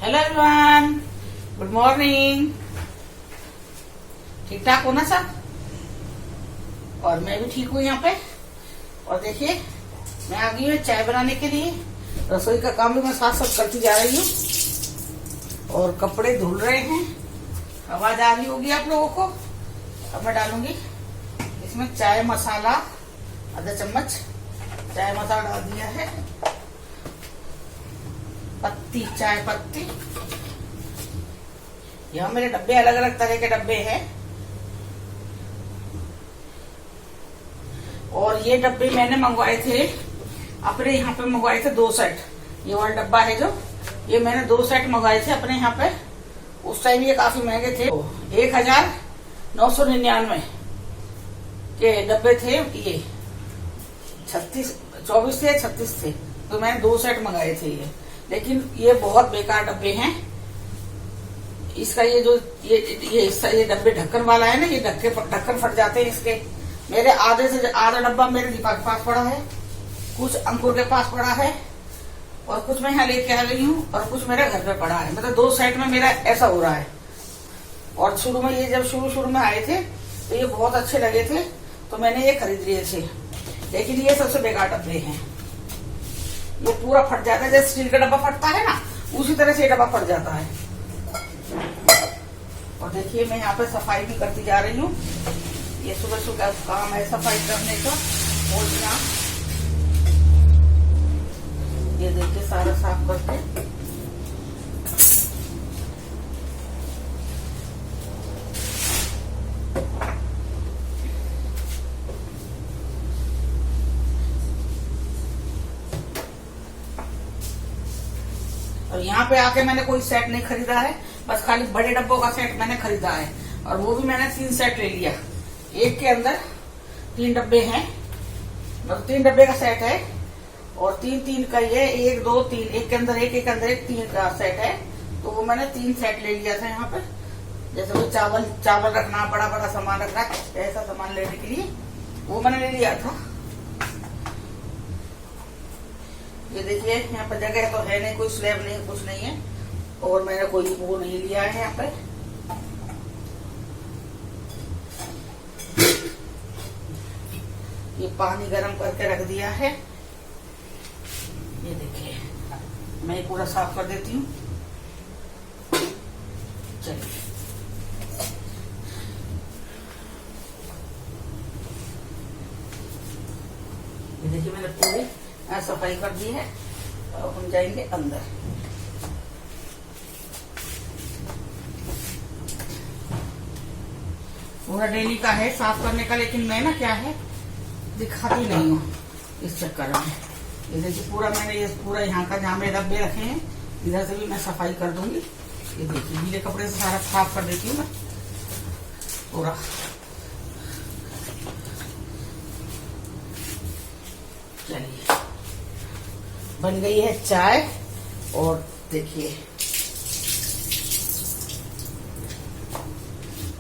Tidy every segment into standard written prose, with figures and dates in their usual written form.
Hello everyone, good morning. ठीक ठाक हो ना सब? और मैं भी ठीक हूँ यहाँ पे। और देखिए, मैं आ गई हूँ चाय बनाने के लिए। रसोई का काम भी मैं साथ साथ करती जा रही हूँ और कपड़े धुल रहे हैं। आवाज आ रही होगी आप लोगों को। अब मैं डालूंगी इसमें चाय मसाला, आधा चम्मच चाय मसाला डाल दिया है। पत्ती, चाय पत्ती। यहाँ मेरे डब्बे अलग अलग तरह के डब्बे हैं और ये डब्बे मैंने मंगवाए थे अपने यहाँ पे। मंगवाए थे 2 सेट। ये वाला डब्बा है जो, ये मैंने 2 सेट मंगवाए थे अपने यहाँ पे। उस टाइम ये काफी महंगे थे। 1999 के डब्बे थे ये। 24 थे, 36 थे, तो मैंने 2 सेट मंगाए थे ये। लेकिन ये बहुत बेकार डब्बे हैं। इसका ये जो ये डब्बे ढक्कन वाला है ना, ये ढक्कन फट जाते हैं इसके। मेरे आधे से आधा डब्बा मेरे दीपा के पास पड़ा है, कुछ अंकुर के पास पड़ा है और कुछ मैं यहाँ लेके आ गई हूँ और कुछ मेरे घर पे पड़ा है। मतलब 2 सेट में मेरा ऐसा हो रहा है। और शुरू में ये जब शुरू में आए थे तो ये बहुत अच्छे लगे थे, तो मैंने ये खरीद लिए थे। लेकिन ये सबसे बेकार डब्बे हैं। ये पूरा फट जाता है, जैसे स्टील का डब्बा फटता है ना, उसी तरह से ये डब्बा फट जाता है। और देखिए, मैं यहाँ पे सफाई भी करती जा रही हूँ। ये सुबह सुबह काम है सफाई करने का। और यहाँ ये देखिए सारा साफ करके। और यहाँ पे आके मैंने कोई सेट नहीं खरीदा है, बस खाली बड़े डब्बों का सेट मैंने खरीदा है। और वो भी मैंने 3 सेट ले लिया। एक के अंदर 3 डब्बे हैं, मतलब 3 डब्बे का सेट है। और 3 का ये 1 2 3, एक के अंदर एक के अंदर एक 3 का सेट है। तो वो मैंने 3 सेट ले लिया था यहाँ पे। जैसे कोई चावल रखना, बड़ा बड़ा सामान रखना, ऐसा सामान लेने के लिए वो मैंने ले लिया था। ये देखिए, यहाँ पे जगह तो है नहीं, कोई स्लैब नहीं, कुछ नहीं है। और मैंने कोई वो नहीं लिया है यहाँ पे। ये पानी गर्म करके रख दिया है। ये देखिए, मैं पूरा साफ कर देती हूँ। चलिए, ये देखिए मैंने पूरी सफाई कर दी है। अब हम जाएंगे अंदर। पूरा डेली का है साफ करने का, लेकिन मैं ना क्या है दिखाती नहीं हूँ इस चक्कर में। ये देखिए, पूरा मैंने ये पूरा यहाँ का जहाँ मेरे डब्बे रखे हैं, इधर से भी मैं सफाई कर दूंगी। ये देखिए, गीले कपड़े से सारा साफ कर देती हूँ मैं पूरा। चलिए, बन गई है चाय। और देखिए,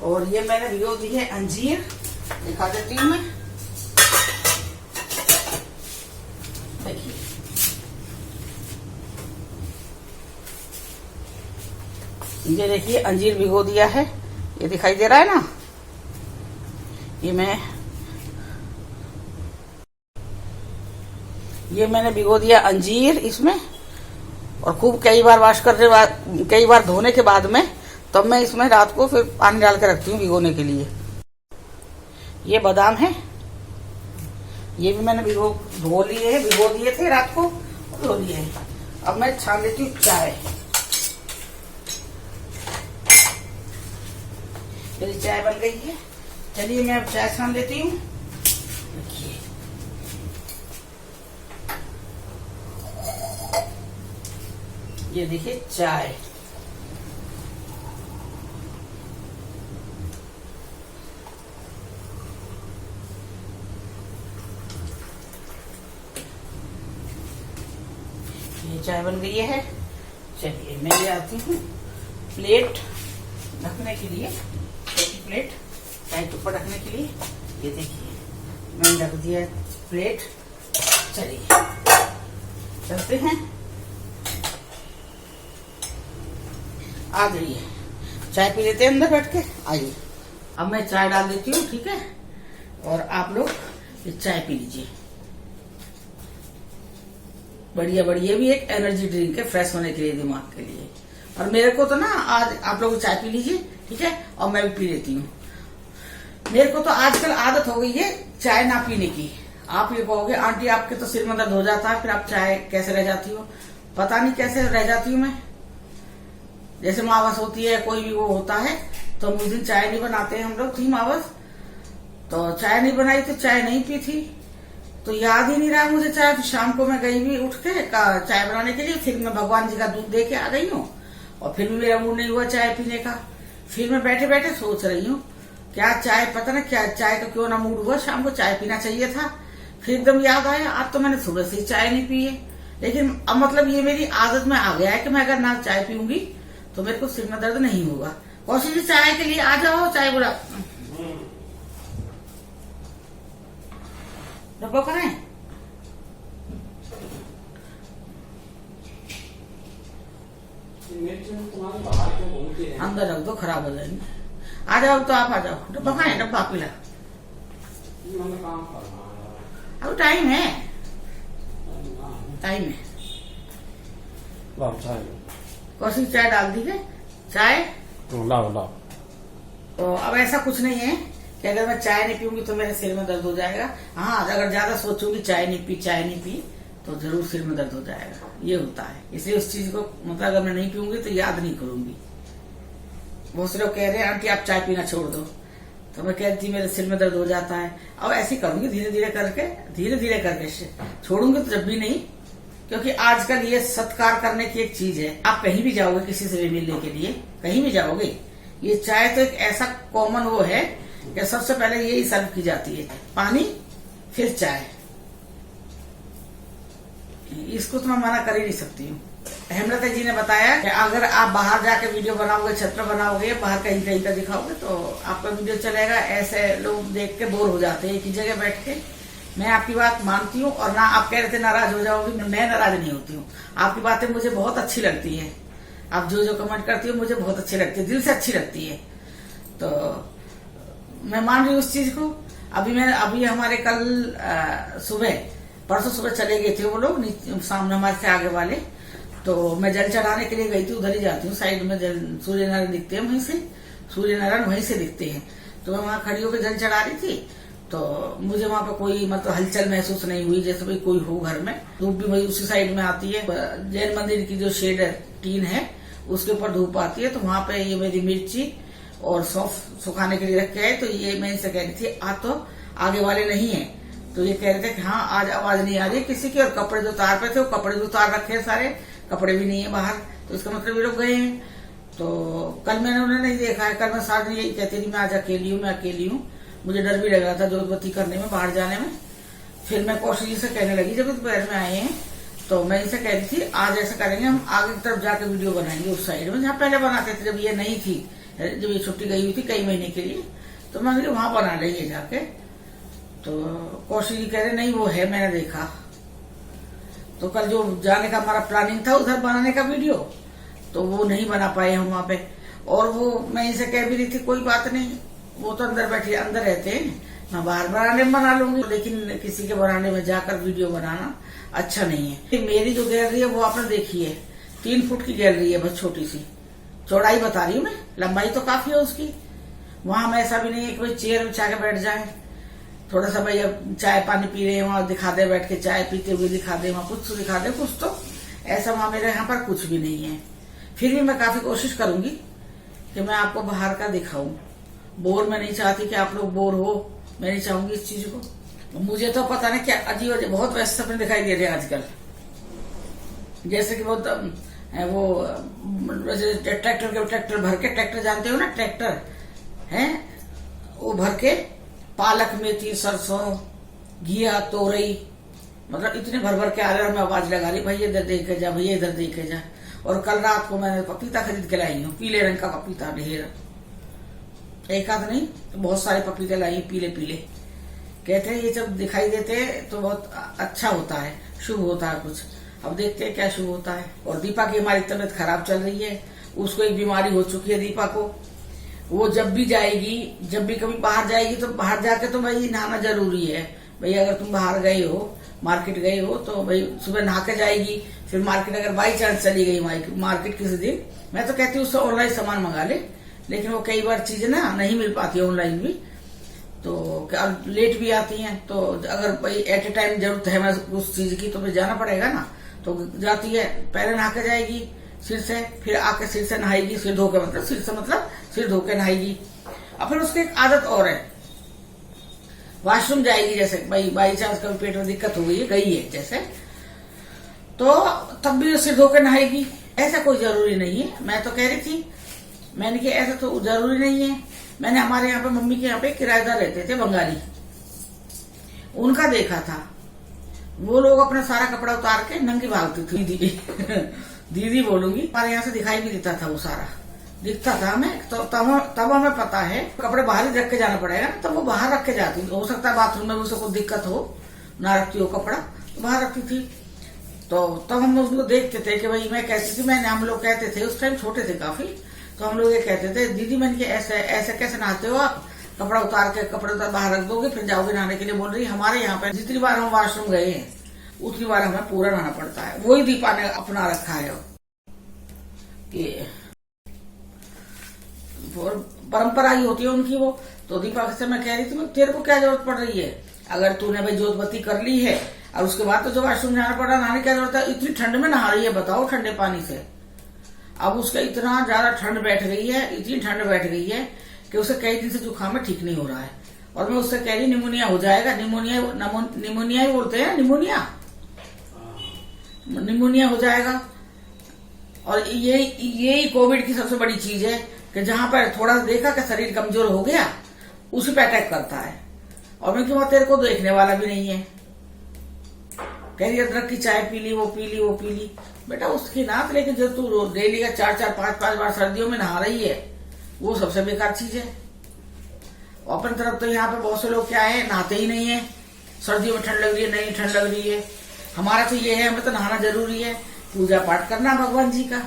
और ये मैंने भिगो दी है अंजीर। दिखा देती हूँ मैं। देखिए, ये देखिए अंजीर भिगो दिया है। ये दिखाई दे रहा है ना। ये मैंने भिगो दिया अंजीर इसमें। और खूब कई बार धोने के बाद में, तब मैं इसमें रात को फिर पानी डाल के रखती हूँ भिगोने के लिए। ये बादाम है, ये भी मैंने भिगो दिए थे रात को, धो लिए हैं। अब मैं छान लेती हूँ चाय। मेरी चाय बन गई है। चलिए, मैं अब चाय छान लेती हूँ। ये देखिए चाय। ये चाय बन गई है। चलिए, मैं ले आती हूँ प्लेट रखने के लिए। छोटी प्लेट चाय के ऊपर रखने के लिए। ये देखिए, मैंने रख दिया प्लेट। चलिए, चलते हैं। आ जाइए, चाय पी लेते हैं अंदर बैठ के, आइए। अब मैं चाय डाल देती हूँ, ठीक है, और आप लोग ये चाय पी लीजिए। बढ़िया बढ़िया, भी एक एनर्जी ड्रिंक है, फ्रेश होने के लिए, दिमाग के लिए। और मेरे को तो ना आज आप लोग चाय पी लीजिए, ठीक है, और मैं भी पी लेती हूँ। मेरे को तो आजकल आदत हो गई है चाय ना पीने की। आप ये कहोगे आंटी आपके तो सिर में दर्द हो जाता है, फिर आप चाय कैसे रह जाती हो? पता नहीं कैसे रह जाती हूँ मैं। जैसे मावस होती है, कोई भी वो होता है, तो उस दिन चाय नहीं बनाते हैं हम लोग, थी मावस, तो चाय नहीं बनाई तो चाय नहीं पी थी, तो याद ही नहीं रहा मुझे चाय। फिर शाम को मैं गई भी उठ के चाय बनाने के लिए, फिर मैं भगवान जी का दूध दे के आ गई हूँ, और फिर भी मेरा मूड नहीं हुआ चाय पीने का। फिर मैं बैठे बैठे सोच रही हूँ क्या चाय, पता ना क्या चाय का क्यों ना मूड हुआ, शाम को चाय पीना चाहिए था। फिर एकदम याद आया, आज तो मैंने सुबह से चाय नहीं पी है। लेकिन अब मतलब ये मेरी आदत में आ गया है कि मैं अगर ना चाय पीऊंगी तो मेरे को सिर में दर्द नहीं होगा। कौशी जी चाय के लिए आ जाओ, चाय बुला डब्बा कहाँ है? अंदर रख दो, खराब हो जाएंगे। आ जाओ तो आप आ जाओ, डब्बा कहाँ है? डब्बा पिला, अब टाइम है, टाइम है। कौशी चाय डाल दी है, चाय लाओ लाओ। तो अब ऐसा कुछ नहीं है कि अगर मैं चाय नहीं पीऊंगी तो मेरे सिर में दर्द हो जाएगा। हाँ, अगर ज्यादा सोचूंगी चाय नहीं पी तो जरूर सिर में दर्द हो जाएगा, ये होता है। इसलिए उस चीज को मतलब अगर मैं नहीं पीऊंगी तो याद नहीं करूंगी। बहुत से लोग कह रहे हैं आंटी आप चाय पीना छोड़ दो, तो मैं कहती मेरे सिर में दर्द हो जाता है। अब ऐसे करूंगी धीरे धीरे करके छोड़ूंगी तो जब भी नहीं, क्योंकि आजकल ये सत्कार करने की एक चीज है। आप कहीं भी जाओगे किसी से भी मिलने के लिए, कहीं भी जाओगे, ये चाय तो एक ऐसा कॉमन वो है कि सबसे पहले यही सर्व की जाती है, पानी फिर चाय। इसको तो मैं मना कर ही नहीं सकती हूँ। हेमलता जी ने बताया कि अगर आप बाहर जाके वीडियो बनाओगे, छत पर बनाओगे, बाहर कहीं कहीं का दिखाओगे तो आपका वीडियो चलेगा। ऐसे लोग देख के बोर हो जाते हैं एक ही जगह बैठ के। मैं आपकी बात मानती हूँ, और ना आप कह रहे थे नाराज हो जाओगी, मैं नाराज नहीं होती हूँ। आपकी बातें मुझे बहुत अच्छी लगती है, आप जो जो कमेंट करती हो मुझे बहुत अच्छी लगती है, दिल से अच्छी लगती है, तो मैं मान रही हूँ उस चीज को। अभी हमारे कल परसों सुबह चले गए थे वो लोग सामने हमारे से आगे वाले, तो मैं जल चढ़ाने के लिए गई थी। उधर ही जाती हूँ, साइड में सूर्य नारायण दिखते हैं, वहीं से दिखते हैं। तो मैं वहां खड़ी होकर जल चढ़ा रही थी, तो मुझे वहां पे कोई मतलब हलचल महसूस नहीं हुई, जैसे भाई कोई हो घर में। धूप भी वही उसी साइड में आती है, जैन मंदिर की जो शेड है, टीन है, उसके ऊपर धूप आती है। तो वहां पे ये मेरी मिर्ची और सौंफ सुखाने के लिए रखे है। तो ये मैं इनसे कह रही थी आज तो आगे वाले नहीं है, तो ये कह रहे थे कि हाँ आज आवाज नहीं आ रही किसी की। और कपड़े जो तार पे थे वो कपड़े भी उतार रखे हैं, सारे कपड़े भी नहीं है बाहर, तो इसका मतलब ये लोग गए हैं। तो कल मैंने उन्हें नहीं देखा है, कल मैं साथ यही कहती थी मैं आज अकेली हूँ, मुझे डर भी लग रहा था जोतबत्ती करने में, बाहर जाने में। फिर मैं कौशी जी से कहने लगी जब दोपहर में आए हैं, तो मैं इनसे कह रही थी आज ऐसा करेंगे, हम आगे की तरफ जाके वीडियो बनाएंगे उस साइड में जहाँ पहले बनाते थे, जब ये नहीं थी, जब ये छुट्टी गई हुई थी कई महीने के लिए, तो मैं वहां बना लेंगे जाके। तो कौशी जी कह रहे नहीं वो है, मैंने देखा। तो कल जो जाने का हमारा प्लानिंग था उधर बनाने का वीडियो, तो वो नहीं बना पाए हम वहां पे। और वो मैं इनसे कह भी रही थी कोई बात नहीं, वो तो अंदर रहते हैं, मैं बाहर बरामदे में बना लूंगी, लेकिन किसी के बरामदे में जाकर वीडियो बनाना अच्छा नहीं है। मेरी जो गैलरी है वो आपने देखी है, 3 फुट की गैलरी है, बस छोटी सी, चौड़ाई बता रही हूँ मैं, लंबाई तो काफी है उसकी। वहां में ऐसा भी नहीं है कि भाई चेयर बिछा के बैठ जाए, थोड़ा सा भाई अब चाय पानी पी रहे हैं वहां दिखा दे, बैठ के चाय पीते हुए दिखा दे, वहां कुछ दिखा दे, कुछ तो ऐसा वहां मेरे यहाँ पर कुछ भी नहीं है। फिर भी मैं काफी कोशिश करूंगी कि मैं आपको बाहर का दिखाऊं। बोर मैं नहीं चाहती कि आप लोग बोर हो, मैं नहीं चाहूंगी इस चीज को। मुझे तो पता नहीं क्या अजीब बहुत वैसे सपने दिखाई दे रहे हैं आजकल, जैसे कि वो ट्रैक्टर भर के, ट्रैक्टर जानते हो ना, ट्रैक्टर है वो भर के पालक, मेथी, सरसों, घिया, तोरई, मतलब इतने भर भर के आ रहे हैं। मैं आवाज लगा रही भैया इधर देख के जा, भैया इधर देख के जा। और कल रात को मैंने पपीता खरीद के लाई हूँ, पीले रंग का पपीता, ढेर, एक आध नहीं तो बहुत सारे पपीते लाई पीले पीले। कहते हैं ये जब दिखाई देते हैं तो बहुत अच्छा होता है, शुभ होता है कुछ। अब देखते हैं क्या शुभ होता है। और दीपा की हमारी तबीयत खराब चल रही है, उसको एक बीमारी हो चुकी है दीपा को। वो जब भी जाएगी, जब भी कभी बाहर जाएगी तो बाहर जाके तो भाई नहाना जरूरी है। भाई अगर तुम बाहर गए हो, मार्केट गए हो, तो भाई सुबह नहा के जाएगी। फिर मार्केट अगर बाई चांस चली गई मार्केट किसी दिन, मैं तो कहती हूँ उससे ऑनलाइन सामान मंगा ले, लेकिन वो कई बार चीजें ना नहीं मिल पाती ऑनलाइन भी, तो लेट भी आती हैं। तो अगर भाई एट ए टाइम जरूरत है उस चीज की तो फिर जाना पड़ेगा ना, तो जाती है, पहले नहा के जाएगी सिर से, फिर आके सिर से नहाएगी, सिर धो के, मतलब सिर से मतलब सिर धो के नहाएगी। और फिर उसकी एक आदत और है, वॉशरूम जाएगी, जैसे भाई बाई चांस कभी पेट में दिक्कत हो गई है, गई है जैसे, तो तब भी सिर धो के नहाएगी। ऐसा कोई जरूरी नहीं है। मैं तो कह रही थी, मैंने कहा ऐसा तो जरूरी नहीं है। मैंने हमारे यहाँ पे मम्मी के यहाँ पे किराएदार रहते थे बंगाली, उनका देखा था, वो लोग अपना सारा कपड़ा उतार के नंगी भागती थी। दीदी दीदी बोलूंगी, हमारे यहाँ से दिखाई भी देता था, वो सारा दिखता था हमें। तो तब हमें पता है कपड़े बाहर ही रख के जाना पड़ेगा ना, तब वो बाहर रख के जाती थी। हो सकता है बाथरूम में उसे कोई दिक्कत हो, ना रखती हो कपड़ा, तो बाहर रखती थी। तो तब हम उसको देखते थे कि भाई, मैं कहती थी, हम लोग कहते थे, उस टाइम छोटे थे काफी, तो हम लोग ये कहते थे, दीदी मैंने ऐसे ऐसे कैसे नहाते हो आप, कपड़ा उतार के कपड़े उतार बाहर रख दोगे फिर जाओगे नहाने के लिए। बोल रही हमारे यहाँ पे जितनी बार हम वॉशरूम गए हैं उतनी बार हमें पूरा नहाना पड़ता है। वही दीपा ने अपना रखा है कि परंपरा ही होती है उनकी वो। तो दीपा से मैं कह रही थी, तेरे को क्या जरूरत पड़ रही है, अगर तूने भाई जोत बत्ती कर ली है और उसके बाद तो जो वॉशरूम जाना पड़ा, नहाने की क्या जरूरत है, इतनी ठंड में नहा रही है, बताओ ठंडे पानी से। अब उसका इतना ज्यादा ठंड बैठ गई है, इतनी ठंड बैठ गई है कि उसे कई दिन से जुकाम में ठीक नहीं हो रहा है। और मैं उससे कह रही निमोनिया हो जाएगा, निमोनिया ही बोलते हैं, निमोनिया हो जाएगा। और यही कोविड की सबसे बड़ी चीज है कि जहां पर थोड़ा देखा कि शरीर कमजोर हो गया, उसी पे अटैक करता है। और मैं क्यों, तेरे को देखने वाला भी नहीं है, कह रही अदरक की चाय पी ली, वो पी ली, वो पी ली। बेटा उसकी नात, लेकिन जो तू डेली का 4-4, 5-5 बार सर्दियों में नहा रही है, वो सबसे बेकार चीज है। अपन तरफ तो यहाँ पे बहुत से लोग क्या है, नहाते ही नहीं है। सर्दियों में ठंड लग रही है, नहीं ठंड लग रही है। हमारा तो ये है, हमें तो नहाना जरूरी है, पूजा पाठ करना भगवान जी का।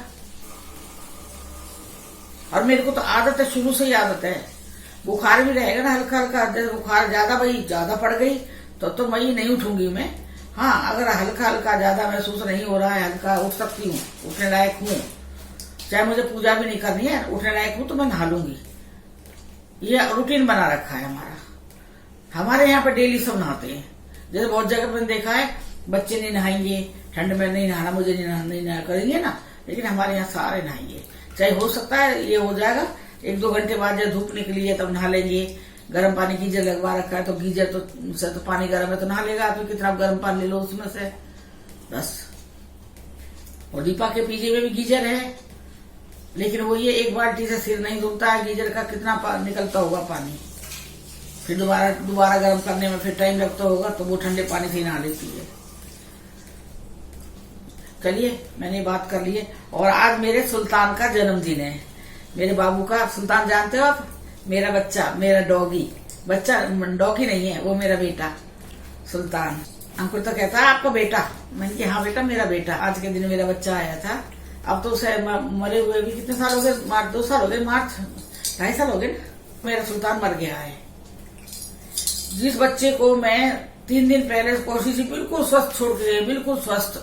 और मेरे को तो आदत है, शुरू से ही आदत है। बुखार भी रहेगा ना हल्का हल्का, जैसे बुखार ज्यादा पड़ गई तो मैं नहीं उठूंगी मैं। हाँ, अगर हल्का हल्का ज्यादा महसूस नहीं हो रहा है, हल्का उठ सकती हूँ, उठने लायक हूँ, चाहे मुझे पूजा भी नहीं करनी है, उठने लायक हूँ तो मैं नहा लूंगी। ये रूटीन बना रखा है हमारा। हमारे यहाँ पे डेली सब नहाते हैं। जैसे बहुत जगह मैंने देखा है, बच्चे नहीं नहाएंगे, ठंड में नहीं नहाना, मुझे नहीं नहा करेंगे ना, लेकिन हमारे यहाँ सारे नहाएंगे। चाहे हो सकता है ये हो जाएगा 1-2 घंटे बाद, जब धूप निकली है तब नहा लेंगे। गर्म पानी गीजर लगवा रखा है, तो गीजर तो पानी गर्म है तो नहा लेगा आदमी, कितना गर्म पानी ले लो उसमें से बस। और दीपा के पीछे में भी गीजर है, लेकिन वो ये एक बाल्टी से सिर नहीं धुलता है, गीजर का कितना निकलता होगा पानी, फिर दोबारा गर्म करने में फिर टाइम लगता होगा, तो वो ठंडे पानी से ही नहा लेती है। चलिए, मैंने बात कर ली है। और आज मेरे सुल्तान का जन्मदिन है, मेरे बाबू का। सुल्तान जानते हो आप, मेरा बच्चा, मेरा डॉगी, बच्चा डॉगी नहीं है, वो मेरा बेटा सुल्तान। अंकुर तो कहता है आपका बेटा, मैंने कहा हाँ बेटा मेरा बेटा। आज के दिन मेरा बच्चा आया था। अब तो उसे मरे हुए भी कितने साल हो गए, 2 साल हो गए, मार्च 2.5 साल हो गए ना, मेरा सुल्तान मर गया है। जिस बच्चे को मैं 3 दिन पहले कोशिश बिल्कुल स्वस्थ छोड़ के गए, बिल्कुल स्वस्थ,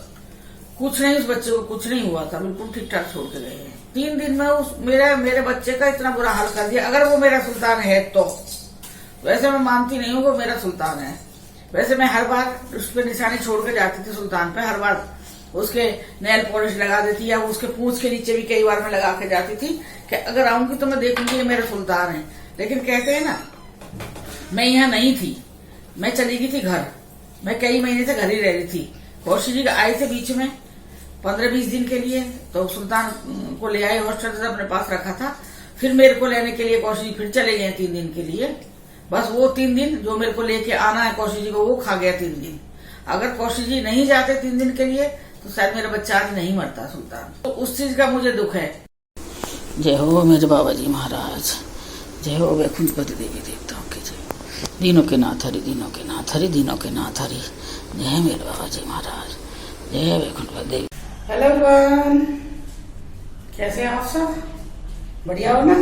कुछ नहीं, उस बच्चे को कुछ नहीं हुआ था, बिल्कुल ठीक ठाक छोड़ के गए हैं। 3 दिन में उस मेरे बच्चे का इतना बुरा हाल कर दिया। अगर वो मेरा सुल्तान है तो वैसे मैं मानती नहीं हूँ वो मेरा सुल्तान है। वैसे मैं हर बार उस पर निशानी छोड़ के जाती थी सुल्तान पे, हर बार उसके नेल पॉलिश लगा देती, या उसके पूंछ के नीचे भी कई बार मैं लगा के जाती थी कि अगर आऊंगी तो मैं देखूंगी ये मेरा सुल्तान है। लेकिन कहते हैं ना, मैं यहाँ नहीं थी, मैं चली गई थी घर, मैं कई महीने से घर ही रह रही थी। कौशिक जी आए थे बीच में 15-20 दिन के लिए, तो सुल्तान को ले आए, हॉस्टल से अपने पास रखा था। फिर मेरे को लेने के लिए कौशिक जी फिर चले गए 3 दिन के लिए। बस वो 3 दिन जो मेरे को लेके आना है कौशिक जी को, वो खा गया 3 दिन। अगर कौशिक जी नहीं जाते 3 दिन के लिए तो शायद मेरा बच्चा आज नहीं मरता सुल्तान। तो उस चीज का मुझे दुख है। जय हो मेरे बाबा जी महाराज, जय हो वैकुंठपति देवी देवताओं की जय। दीनों के नाथ हरि, दीनों के नाथ हरि, दीनों के नाथ हरि। जय मेरे बाबा जी महाराज, जय वैकुंठपति देवी। हेलो एवरीवन, कैसे आप सब? बढ़िया हो ना?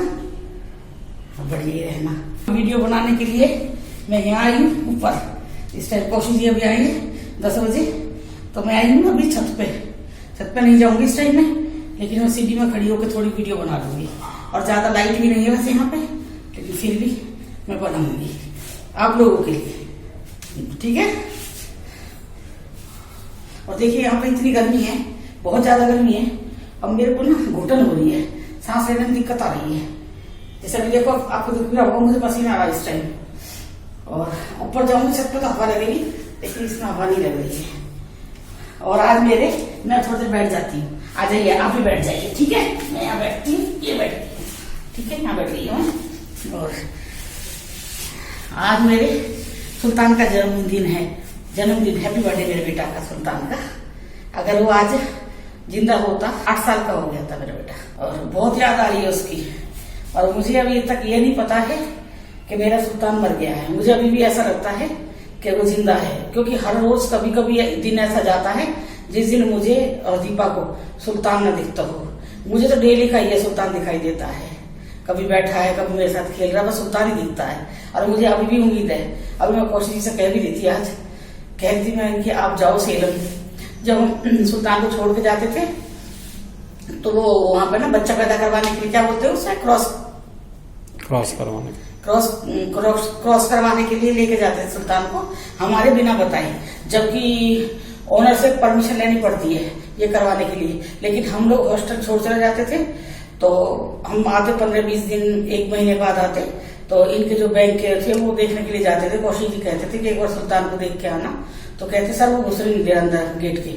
बढ़िया ही रहना। वीडियो बनाने के लिए मैं यहाँ आई हूँ ऊपर। इस टाइम कौशिक जी अभी आई है 10 बजे, तो मैं आई हूँ अभी छत पे। छत पे नहीं जाऊंगी इस टाइम में, लेकिन मैं सीढ़ी में खड़ी होकर थोड़ी वीडियो बना लूंगी। और ज्यादा लाइट भी नहीं है वैसे यहाँ पे, लेकिन फिर भी मैं बनाऊंगी आप लोगों के लिए, ठीक है? और देखिए यहाँ पे इतनी गर्मी है, बहुत ज्यादा गर्मी है। अब मेरे को ना घुटन हो रही है, सांस लेने में दिक्कत आ रही है। जैसे अभी देखो, आपको दिख रहा होगा मुझे पसीना आ रहा है इस टाइम। और ऊपर जाऊंगी छत पे तो हवा लगेगी, लेकिन इसमें हवा नहीं लग रही है। और आज मैं थोड़ी देर बैठ जाती हूँ। आ जाइए, आप भी बैठ जाइए, ठीक है? मैं यहाँ बैठती हूँ, ये बैठ गई, ठीक है? यहाँ बैठ रही हूँ। और आज मेरे सुल्तान का जन्मदिन है। हैप्पी बर्थडे मेरे बेटा का, सुल्तान का। अगर वो आज जिंदा होता, 8 साल का हो गया था मेरा बेटा। और बहुत याद आ रही है उसकी। और मुझे अभी तक ये नहीं पता है कि मेरा सुल्तान मर गया है। मुझे अभी भी ऐसा लगता है कि वो जिंदा है, क्योंकि हर रोज कभी कभी दिन ऐसा जाता है जिस दिन मुझे और दीपा को सुल्तान न दिखता हो। मुझे तो डेली का ये सुल्तान दिखाई देता है, कभी बैठा है, कभी मेरे साथ खेल रहा है, बस सुल्तान ही दिखता है। और मुझे अभी भी उम्मीद है, अभी मैं कौशिक जी से कह भी रही थी, आज कह रही थी मैं कि आप जाओ सेलम। जब हम सुल्तान को छोड़ के जाते थे तो वो वहां पर ना बच्चा पैदा करवाने के लिए, क्या बोलते हैं उसे, क्रॉस करवाने के लिए लेके जाते थे सुल्तान को, हमारे बिना बताए। जबकि ओनर से परमिशन लेनी पड़ती है ये करवाने के लिए। लेकिन हम लोग हॉस्टल छोड़ चले जाते थे, तो हम आते 15-20 दिन, 1 महीने बाद आते। तो इनके जो बैंक के थे वो देखने के लिए जाते थे। कौशिक जी कहते थे कि एक बार सुल्तान को देख के आना, तो कहते सर वो घुस नहीं दे अंदर गेट के।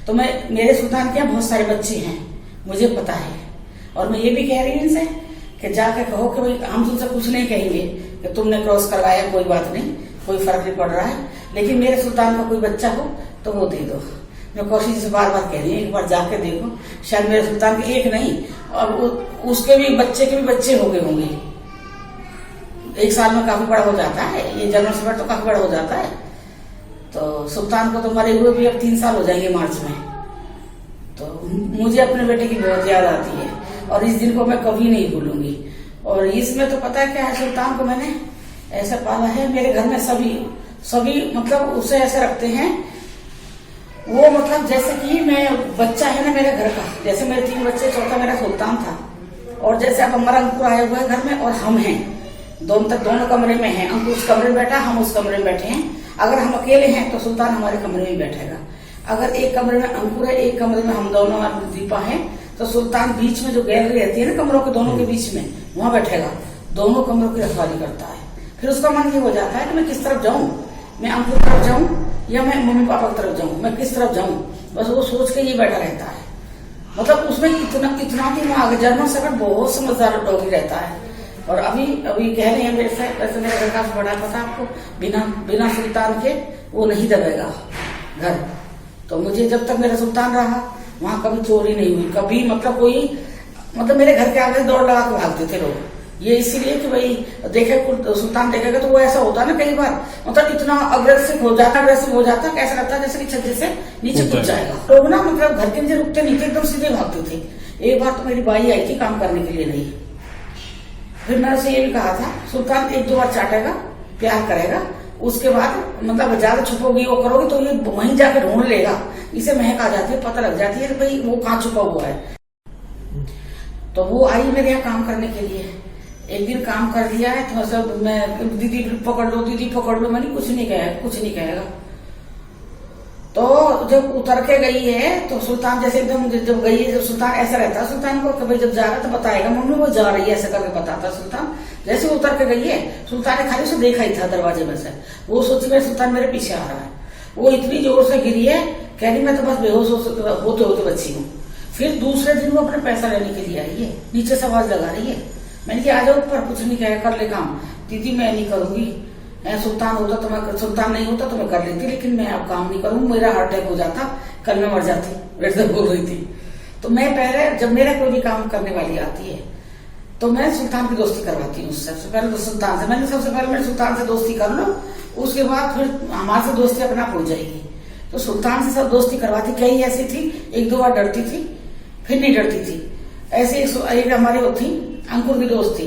तो मेरे सुल्तान के बहुत सारे बच्चे हैं, मुझे पता है। और मैं ये भी कह रही हूँ इनसे कि जाके कहो कि भाई हम तुमसे कुछ नहीं कहेंगे कि तुमने क्रॉस करवाया, कोई बात नहीं, कोई फर्क नहीं पड़ रहा है, लेकिन मेरे सुल्तान का कोई बच्चा हो तो वो दे दो। मैं कौशिक जी से बार बार कह रही हूँ, एक बार जाके देखो, शायद मेरे सुल्तान के एक नहीं और उसके भी बच्चे के भी बच्चे हो गए होंगे। 1 साल में काफी बड़ा हो जाता है, ये जन्म से तो काफी बड़ा हो जाता है। तो सुल्तान को तो मरे हुए भी अब 3 साल हो जाएंगे मार्च में। तो मुझे अपने बेटे की बहुत याद आती है और इस दिन को मैं कभी नहीं भूलूंगी। और इसमें तो पता है क्या है, सुल्तान को मैंने ऐसा पाला है, मेरे घर में सभी मतलब उसे ऐसे रखते हैं, वो मतलब जैसे कि मैं बच्चा है ना मेरे घर का। जैसे मेरे 3 बच्चे, चौथा मेरा सुल्तान था। और जैसे अब हमारा अंकुर आया हुआ है घर में और हम हैं, दोनों कमरे में हैं। अंकुर उस कमरे में बैठा, हम उस कमरे में बैठे हैं। अगर हम अकेले हैं तो सुल्तान हमारे कमरे में बैठेगा। अगर एक कमरे में अंकुर है, एक कमरे में हम दोनों और दीपा हैं, तो सुल्तान बीच में जो गैलरी रहती है ना कमरों के दोनों के बीच में, वहां बैठेगा। दोनों कमरों की रखवाली करता है। फिर उसका मन ये हो जाता है कि मैं किस तरफ जाऊं, मैं अंकुर की तरफ जाऊं या मैं मम्मी पापा की तरफ जाऊं, मैं किस तरफ जाऊं, बस वो सोच के ये बैठा रहता है। मतलब उसमें इतना दिमाग, जर्मन शेफर्ड बहुत समझदार डॉगी रहता है। और अभी कह रहे हैं मेरे से, वैसे मेरा घर काफी बड़ा, पता आपको, बिना सुल्तान के वो नहीं दबेगा घर। तो मुझे जब तक मेरा सुल्तान रहा वहां कभी चोरी नहीं हुई, कभी मतलब मेरे घर के आगे दौड़ लगा के भागते थे लोग। ये इसीलिए कि भाई देखे सुल्तान देखेगा तो वो ऐसा होता ना कई बार, मतलब इतना अग्रेसिव हो जाता कैसा लगता है जैसे कि छज्जे से नीचे कूद जाएगा। लोग ना मतलब घर के नीचे रुकते नहीं थे, एकदम सीधे भागते थे। एक बार तो मेरी बाई आई थी काम करने के लिए, नहीं, फिर मैंने उसे ये भी कहा था सुल्तान 1-2 बार चाटेगा, प्यार करेगा, उसके बाद मतलब ज्यादा छुपोगी वो करोगी तो ये वहीं जाके ढूंढ लेगा। इसे महक आ जाती है, पता लग जाती है भाई वो कहाँ छुपा हुआ है। तो वो आई मेरे यहाँ काम करने के लिए। एक दिन काम कर लिया है तो सब मैं दीदी पकड़ लो, मैंने कुछ नहीं कहेगा। तो जब उतर के गई है तो सुल्तान जैसे एकदम जब गई है, जब सुल्तान ऐसा रहता है सुल्तान को कभी जब जा रहा है तो बताएगा मम्मी वो जा रही है, ऐसा करके बताता सुल्तान। जैसे उतर के गई है, सुल्तान ने खाली उसे देखा ही था दरवाजे में से, वो सोची मेरे सुल्तान मेरे पीछे आ रहा है। वो इतनी जोर से गिरी है, कह रही मैं तो बस बेहोश होते बची हूँ। फिर दूसरे दिन वो अपने पैसा लेने के लिए आई है, नीचे से आवाज लगा रही है। मैंने कहा आ जाओ ऊपर, कुछ नहीं कहा, कर ले काम। दीदी मैं नहीं करूंगी, सुल्तान नहीं होता तो मैं कर लेती, लेकिन मैं अब काम नहीं करूंगी, मेरा हार्ट अटैक हो जाता, कल मैं मर जाती, वैसे बोल रही थी। तो मैं पहले जब मेरा कोई भी काम करने वाली आती है तो मैं सुल्तान की दोस्ती करवाती हूँ। सबसे पहले तो सुल्तान से मैं सुल्तान से दोस्ती कर लो, उसके बाद फिर हमारे से दोस्ती अपने आप हो जाएगी। तो सुल्तान से सब दोस्ती करवाती। कई ऐसी थी, 1-2 बार डरती थी, फिर नहीं डरती थी। ऐसे एक हमारी वो थी, अंकुर की दोस्त थी।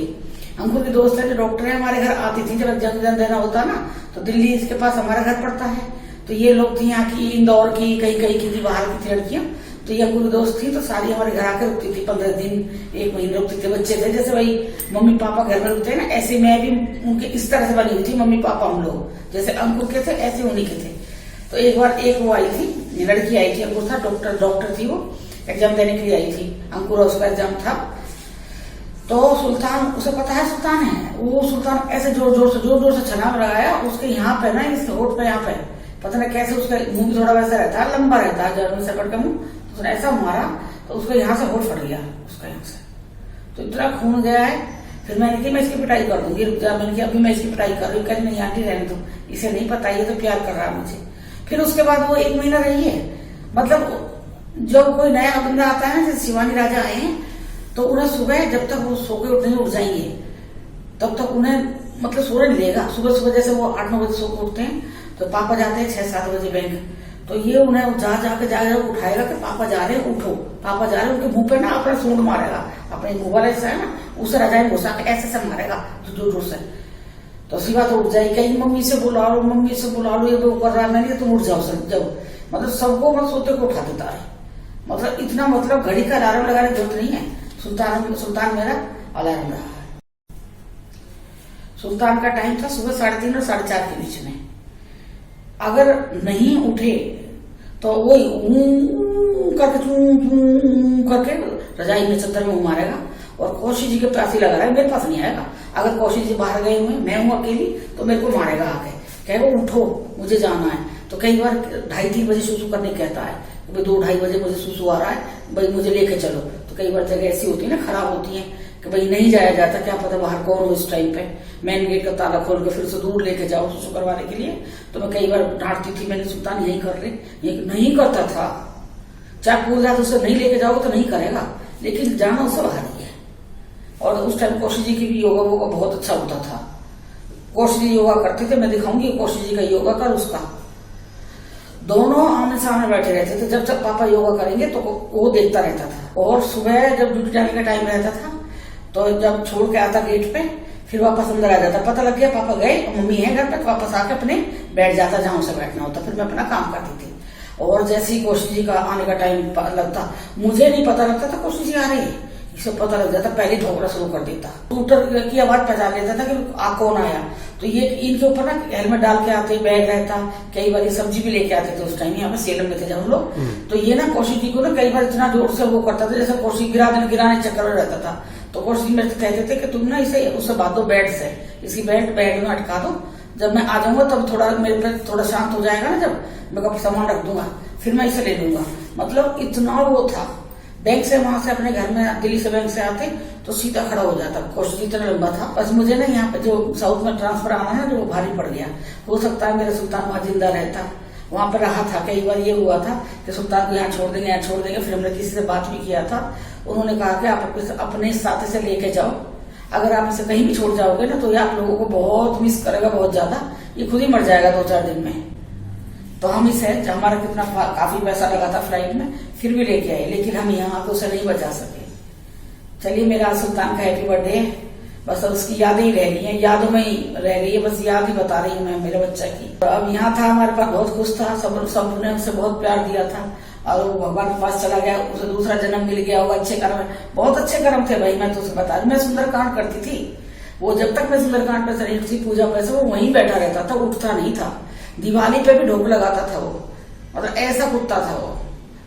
अंकुर की दोस्त है जो डॉक्टर है, हमारे घर आती थी जब जन देना होता ना, तो दिल्ली इसके पास हमारा घर पड़ता है। तो ये लोग थी यहाँ की, इंदौर की, कहीं कहीं की थी, बाहर की थी लड़कियां। तो ये अंकुर की दोस्त थी, तो सारी हमारे घर आकर रुकती थी, 15 दिन 1 महीने रुकती थी। बच्चे थे जैसे भाई मम्मी पापा घर में रुकते हैं ना, ऐसे मैं भी उनके इस तरह से बनी हुई थी। मम्मी पापा हम लोग जैसे अंकुर के थे ऐसे उन्हीं के थे। तो एक बार एक वो आई थी, लड़की आई थी, अंकुर था, डॉक्टर थी, वो एग्जाम देने के लिए आई थी। अंकुर और उसका एग्जाम था। तो सुल्तान, उसे पता है सुल्तान है, वो सुल्तान ऐसे जोर जोर से छलांग लगाया उसके यहाँ पे ना, इस होठ पे, यहाँ पे पता नहीं कैसे, उसका मुंह भी थोड़ा वैसा रहता है, लंबा रहता है जर्मन शेफर्ड का मुंह। तो उसने ऐसा मारा तो उसको यहाँ से होठ फट गया, उसका यहाँ से तो इतना खून गया है। फिर मैंने कहा मैं इसकी पिटाई कर दूंगी, रुक जा। मैंने कहा अभी मैं इसकी पिटाई कर रही हूँ। कहती नहीं आंटी रहने दो, इसे नहीं पता, ये तो प्यार कर रहा है मुझे। फिर उसके बाद वो 1 महीना रही है। मतलब जब कोई नया बंदा आता है ना, जैसे शिवानी राजा आए हैं, तो उन्हें सुबह जब तक वो सो के नहीं उठ जाएंगे तब तक उन्हें मतलब सूरज मिलेगा। सुबह सुबह जैसे वो 8-9 बजे सो के उठते हैं, तो पापा जाते हैं 6-7 बजे बैंक, तो ये उन्हें जाके उठाएगा कि पापा जा रहे हैं, उठो पापा जा रहे हैं। उनके मुंह पे ना अपना सूंड मारेगा, अपने मुंह वाला हिस्सा है ना, उसे रजाई घुसा के ऐसे मारेगा जोर जोर से। तो सीधा तो उठ जाएगी, कहीं मम्मी से बुला लो, मम्मी से बुला लो, ये तो कर रहा है। मैंने तुम उठ जाओ सर, जाओ। मतलब सबको मतलब सोते को उठा देता है। मतलब इतना, मतलब घड़ी का अलार्म लगाने की जरूरत नहीं है। सुल्तान मेरा अलार्म रहा है। सुल्तान का टाइम था सुबह 3:30 और 4:30 के बीच में। अगर नहीं उठे तो वो करके रजाई में चद्दर में मारेगा। और कौशिक जी के पास ही लगा रहा है, मेरे पास नहीं आएगा। अगर कौशिक जी बाहर गए हुए, मैं हूं अकेली, तो मेरे को मारेगा आके, कहेगा उठो मुझे जाना है। तो कई बार 2:30-3 बजे सुसु करने कहता है, 2-2:30 बजे मुझे सुसु आ रहा है, भाई मुझे लेके चलो। तो कई बार जगह ऐसी होती है ना, खराब होती है कि भाई नहीं जाया जाता, क्या पता बाहर कौन हो इस टाइम पे, मेन गेट का ताला खोल के फिर से दूर लेके जाओ सुसु करवाने के लिए। तो मैं कई बार डांटती थी, मैंने सुल्तान यही कर रहे, ये नहीं करता था। चाहे पूरी रात उसे नहीं लेके जाओ तो नहीं करेगा, लेकिन जाना उसे बाहर ही है। और उस टाइम कौशिक जी की भी योगा वोगा बहुत अच्छा होता था। कौशिक जी योगा करते थे, मैं दिखाऊंगी कौशिक जी का योगा कर, उसका दोनों आमने सामने बैठे रहते थे। जब तक पापा योगा करेंगे तो वो देखता रहता था। और सुबह जब ड्यूटी जाने का टाइम रहता था, तो जब छोड़ के आता गेट पे, फिर वापस अंदर आ जाता। पता लग गया पापा गए, मम्मी है घर पे, तो वापस आके अपने बैठ जाता जहां उसे बैठना होता। फिर मैं अपना काम करती थी। और जैसे ही कौशिक जी का आने का टाइम लगता, मुझे नहीं पता लगता था कौशिक जी आ रही है, इसे पता लग जाता, पहले भौंकना शुरू कर देता। स्कूटर की आवाज पहचान लेता था कि कौन आया। तो ये इनके ऊपर ना हेलमेट डाल के आते, बैग रहता, कई बार सब्जी भी लेके आते थे। उस टाइम यहाँ पे सेलम में थे जब हम लोग। तो ये ना कौशिक जी को ना कई बार इतना जोर से वो करता था, जैसे कौशिक गिराने चक्कर में रहता था। तो कौशिक मेरे से कहते थे कि तुम ना इसे उससे बांध दो बेड से, इसकी बैग में अटका दो, जब मैं आ जाऊंगा तब थोड़ा मेरे पे थोड़ा शांत हो जाएगा ना, जब मैं सामान रख दूंगा फिर मैं इसे ले लूंगा। मतलब इतना वो था। बैंक से वहां से अपने घर में, दिल्ली से बैंक से आते तो सीधा खड़ा हो जाता। कौशिक इतना लंबा था। बस मुझे ना यहाँ पे जो साउथ में ट्रांसफर आना है, जो भारी पड़ गया। हो सकता है मेरा सुल्तान वहां जिंदा रहता, वहां पर रहा था। कई बार ये हुआ था कि सुल्तान को यहाँ छोड़ देंगे, यहाँ छोड़ देंगे। फिर हमने किसी से बात भी किया था, उन्होंने कहा कि आप अपने साथ से लेके जाओ, अगर आप इसे कहीं भी छोड़ जाओगे ना तो ये आप लोगों को बहुत मिस करेगा, बहुत ज्यादा। ये खुद ही मर जाएगा 2-4 दिन में। तो हम इसे, हमारा कितना काफी पैसा लगा था फ्लाइट में, फिर भी लेके आए, लेकिन हम यहाँ तो उसे नहीं बचा सके। चलिए, मेरा सुल्तान का हैप्पी बर्थडे। बस अब उसकी यादें ही रह रही है, यादों में ही रह रही है, बस याद ही बता रही हूँ मैं मेरे बच्चा की। तो अब यहाँ था, हमारे पास बहुत खुश था, सबने उसे बहुत प्यार दिया था। और वो भगवान के पास चला गया, उसे दूसरा जन्म मिल गया होगा। अच्छे कर्म, बहुत अच्छे कर्म थे भाई। मैं तो उसे बता रही, मैं सुंदरकांड करती थी। वो जब तक मैं सुंदरकांड पे शरीर थी, पूजा पे से, वो वहीं बैठा रहता था, उठता नहीं था। दिवाली पे भी ढोक लगाता था वो, मतलब ऐसा कुत्ता था वो।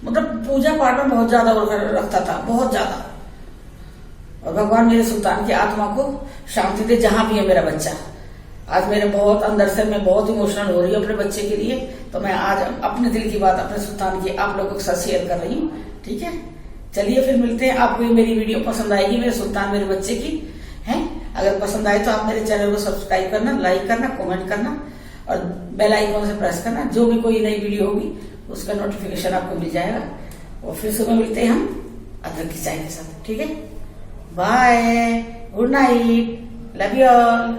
मतलब पूजा पाठ में बहुत ज्यादा रखता था, बहुत ज्यादा। और भगवान मेरे सुल्तान की आत्मा को शांति दे, जहां भी है मेरा बच्चा। आज मेरे बहुत अंदर से मैं बहुत इमोशनल हो रही हूँ अपने बच्चे के लिए। तो मैं आज अपने दिल की बात अपने सुल्तान की आप लोगों के साथ शेयर कर रही हूँ। ठीक है, चलिए फिर मिलते हैं। आपको ये मेरी वीडियो पसंद आएगी, मेरे सुल्तान मेरे बच्चे की है। अगर पसंद आए तो आप मेरे चैनल को सब्सक्राइब करना, लाइक करना, कमेंट करना और बेल आइकन से प्रेस करना। जो भी कोई नई वीडियो होगी उसका नोटिफिकेशन आपको मिल जाएगा। और फिर सुबह मिलते हैं हम अदरक की चाय के साथ। ठीक है, bye, good night, love you all.